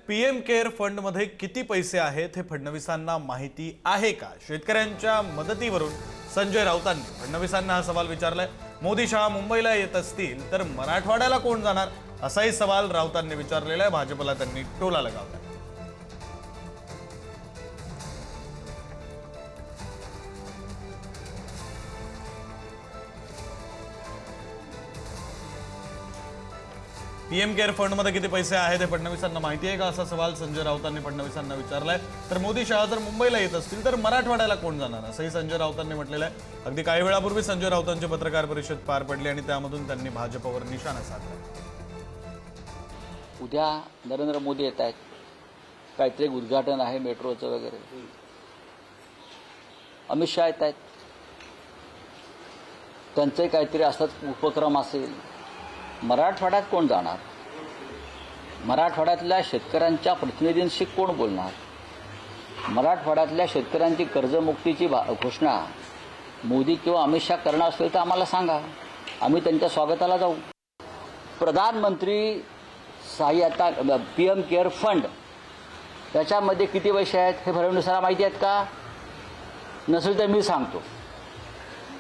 PM care fund मध्ये किती पैसे आहेत हे फडणवीसांना माहिती आहे का? शेतकऱ्यांच्या मदतीवरून संजय राऊतांनी फडणवीसांना हा सवाल विचारलाय। मोदी शहा मुंबईला येत असतील तर मराठवाड्याला कोण जाणार, असाही सवाल राऊतांनी विचारलेला आहे। भाजपला त्यांनी टोला लगावला। पीएम केअर फंड मध्ये किती पैसे आहेत हे फडणवीसांना माहिती आहे का, असा सवाल संजय राऊतांनी फडणवीसांना विचारलाय। तर मोदी शहा जर मुंबईला येत असतील तर मराठवाड्याला कोण जाणार, असंही संजय राऊतांनी म्हटलेलं आहे। अगदी काही वेळापूर्वी संजय राऊतांची पत्रकार परिषद पार पडली आणि त्यामधून त्यांनी भाजपवर निशाणा साधला। उद्या नरेंद्र मोदी येत आहेत, काहीतरी उद्घाटन आहे मेट्रोचं वगैरे। अमित शहा येत आहेत, त्यांचे काहीतरी असंच उपक्रम असेल। मराठवाड्यात कोण जाणार, मराठवाड्यातल्या शेतकऱ्यांच्या प्रतिनिधींशी कोण बोलणार, मराठवाड्यातल्या शेतकऱ्यांची कर्जमुक्तीची घोषणा मोदी किंवा अमित शहा करणार असेल तर आम्हाला सांगा, आम्ही त्यांच्या स्वागताला जाऊ। प्रधानमंत्री सहाय्यता पीएम केअर फंड त्याच्यामध्ये किती पैसे आहेत हे फडणवीसांना माहिती आहेत का? नसेल तर मी सांगतो।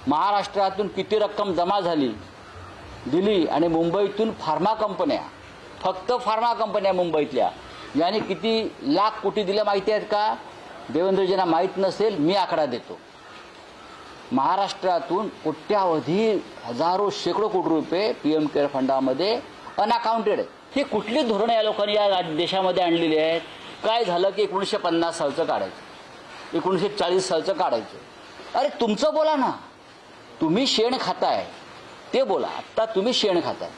महाराष्ट्रातून किती रक्कम जमा झाली दिली आणि मुंबईतून फार्मा कंपन्या, फक्त फार्मा कंपन्या मुंबईतल्या, याने किती लाख कोटी दिल्या माहिती आहेत का? देवेंद्रजींना माहीत नसेल, मी आकडा देतो। महाराष्ट्रातून कोट्यावधी हजारो शेकडो कोटी रुपये पीएम केअर फंडामध्ये अनअकाउंटेड आहे। ही कुठली धोरणं या लोकांनी या देशामध्ये आणलेली आहेत? काय झालं की 1950 सालचं काढायचं, 1940 सालचं काढायचं। अरे तुमचं बोला ना, तुम्ही शेण खाताय ते बोला। आता तुम्ही शेण खाताय।